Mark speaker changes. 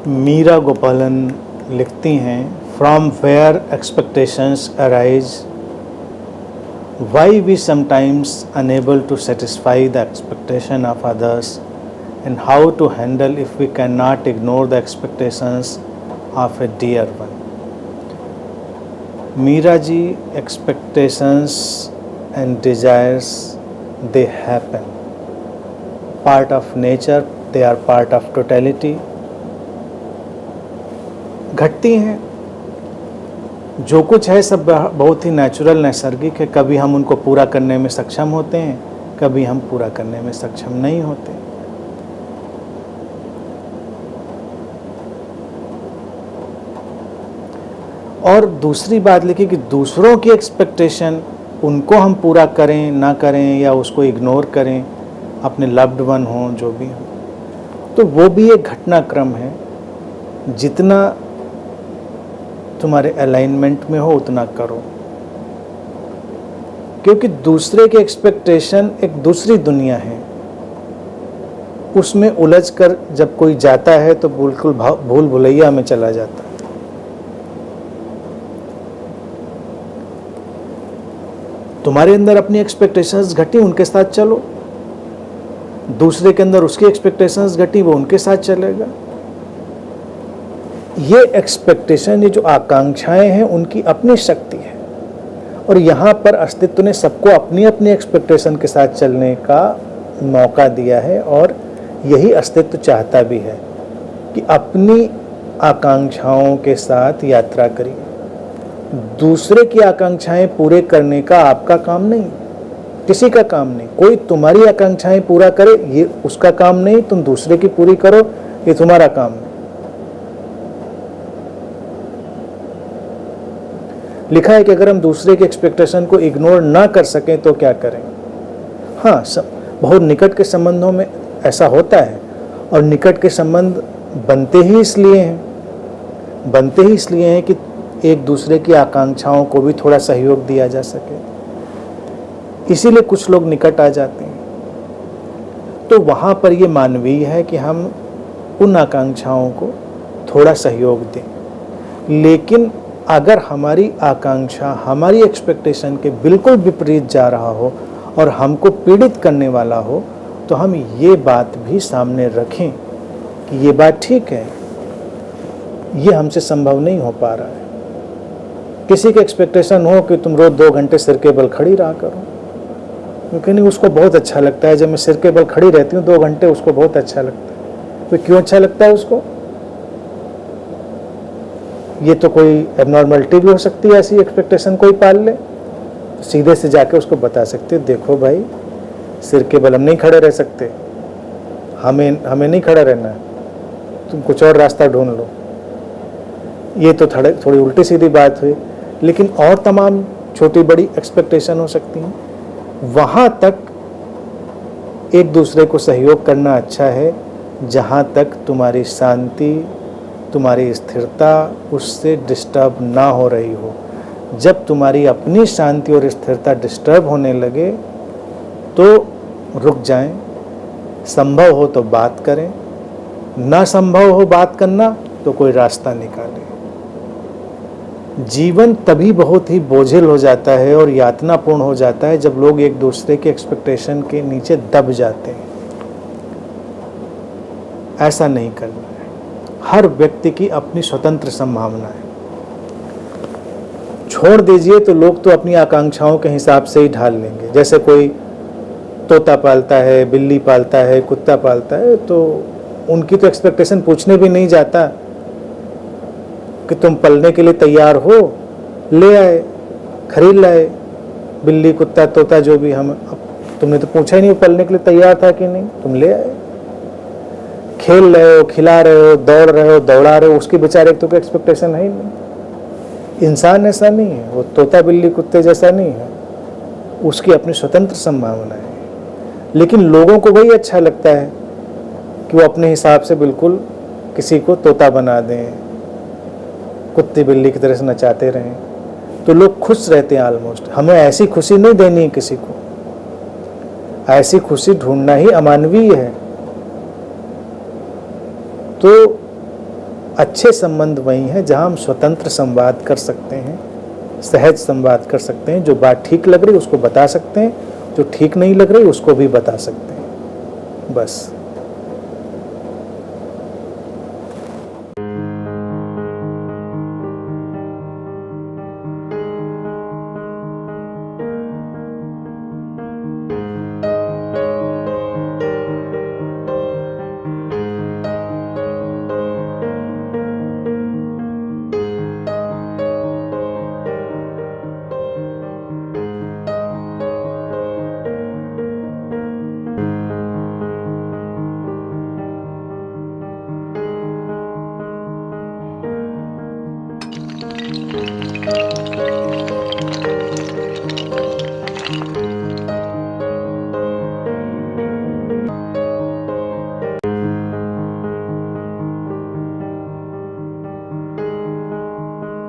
Speaker 1: मीरा गोपालन लिखती हैं, from where expectations arise, why we sometimes unable to satisfy the expectation of others, and how to handle if we can not ignore the expectations of a dear one. Meera ji, expectations and desires, they happen, part of nature, they are part of totality, घटती हैं। जो कुछ है सब बहुत ही natural, नैसर्गिक है। कभी हम उनको पूरा करने में सक्षम होते हैं, कभी हम पूरा करने में सक्षम नहीं होते। और दूसरी बात लिखी कि दूसरों की एक्सपेक्टेशन, उनको हम पूरा करें ना करें या उसको इग्नोर करें, अपने लव्ड वन हों जो भी हो, तो वो भी एक घटनाक्रम है। जितना तुम्हारे अलाइनमेंट में हो उतना करो, क्योंकि दूसरे के एक्सपेक्टेशन एक दूसरी दुनिया है। उसमें उलझ कर जब कोई जाता है तो बिल्कुल भूल भुलैया में चला जाता है। तुम्हारे अंदर अपनी एक्सपेक्टेशंस घटी, उनके साथ चलो। दूसरे के अंदर उसकी एक्सपेक्टेशंस घटी, वो उनके साथ चलेगा। ये एक्सपेक्टेशन, ये जो आकांक्षाएं हैं, उनकी अपनी शक्ति है। और यहाँ पर अस्तित्व ने सबको अपनी अपनी एक्सपेक्टेशन के साथ चलने का मौका दिया है, और यही अस्तित्व चाहता भी है कि अपनी आकांक्षाओं के साथ यात्रा करिए। दूसरे की आकांक्षाएं पूरे करने का आपका काम नहीं, किसी का काम नहीं। कोई तुम्हारी आकांक्षाएं पूरा करे, ये उसका काम नहीं। तुम दूसरे की पूरी करो, ये तुम्हारा काम नहीं। लिखा है कि अगर हम दूसरे के एक्सपेक्टेशन को इग्नोर ना कर सकें तो क्या करें। हाँ, बहुत निकट के संबंधों में ऐसा होता है, और निकट के संबंध बनते ही इसलिए हैं कि एक दूसरे की आकांक्षाओं को भी थोड़ा सहयोग दिया जा सके। इसीलिए कुछ लोग निकट आ जाते हैं। तो वहाँ पर ये मानवीय है कि हम उन आकांक्षाओं को थोड़ा सहयोग दें। लेकिन अगर हमारी आकांक्षा हमारी एक्सपेक्टेशन के बिल्कुल विपरीत जा रहा हो और हमको पीड़ित करने वाला हो, तो हम ये बात भी सामने रखें कि ये बात ठीक है, ये हमसे संभव नहीं हो पा रहा है। किसी की एक्सपेक्टेशन हो कि तुम रोज 2 घंटे सिर के बल खड़ी रहा करो, क्योंकि नहीं, उसको बहुत अच्छा लगता है जब मैं सिर के बल खड़ी रहती हूँ 2 घंटे, उसको बहुत अच्छा लगता है। तो क्यों अच्छा लगता है उसको? ये तो कोई एबनॉर्मलिटी भी हो सकती है, ऐसी एक्सपेक्टेशन कोई पाल ले। तो सीधे से जाके उसको बता सकते हो, देखो भाई, सिर के बल हम नहीं खड़े रह सकते, हमें नहीं खड़ा रहना है, तुम कुछ और रास्ता ढूंढ लो। ये तो थोड़ी उल्टी सीधी बात हुई, लेकिन और तमाम छोटी बड़ी एक्सपेक्टेशन हो सकती हैं। वहाँ तक एक दूसरे को सहयोग करना अच्छा है जहाँ तक तुम्हारी शांति, तुम्हारी स्थिरता उससे डिस्टर्ब ना हो रही हो। जब तुम्हारी अपनी शांति और स्थिरता डिस्टर्ब होने लगे तो रुक जाएं, संभव हो तो बात करें, ना संभव हो बात करना तो कोई रास्ता निकालें। जीवन तभी बहुत ही बोझिल हो जाता है और यातनापूर्ण हो जाता है जब लोग एक दूसरे के एक्सपेक्टेशन के नीचे दब जाते हैं। ऐसा नहीं करना है। हर व्यक्ति की अपनी स्वतंत्र संभावना है। छोड़ दीजिए तो लोग तो अपनी आकांक्षाओं के हिसाब से ही ढाल लेंगे। जैसे कोई तोता पालता है, बिल्ली पालता है, कुत्ता पालता है, तो उनकी तो एक्सपेक्टेशन पूछने भी नहीं जाता कि तुम पलने के लिए तैयार हो, ले आए, खरीद लाए, बिल्ली कुत्ता तोता जो भी। हम तुमने तो पूछा ही नहीं पलने के लिए तैयार था कि नहीं, तुम ले आए। खेल रहे हो, खिला रहे हो, दौड़ रहे हो, दौड़ा रहे हो, उसकी बेचारे तो कोई एक्सपेक्टेशन है ही नहीं। इंसान ऐसा नहीं है, वो तोता बिल्ली कुत्ते जैसा नहीं है, उसकी अपनी स्वतंत्र संभावना है। लेकिन लोगों को वही अच्छा लगता है कि वो अपने हिसाब से बिल्कुल किसी को तोता बना दें, कुत्ते बिल्ली की तरह से नचाते रहें, तो लोग खुश रहते हैं ऑलमोस्ट। हमें ऐसी खुशी नहीं देनी है किसी को, ऐसी खुशी ढूंढना ही अमानवीय है। तो अच्छे संबंध वही हैं जहाँ हम स्वतंत्र संवाद कर सकते हैं, सहज संवाद कर सकते हैं। जो बात ठीक लग रही उसको बता सकते हैं, जो ठीक नहीं लग रही उसको भी बता सकते हैं, बस।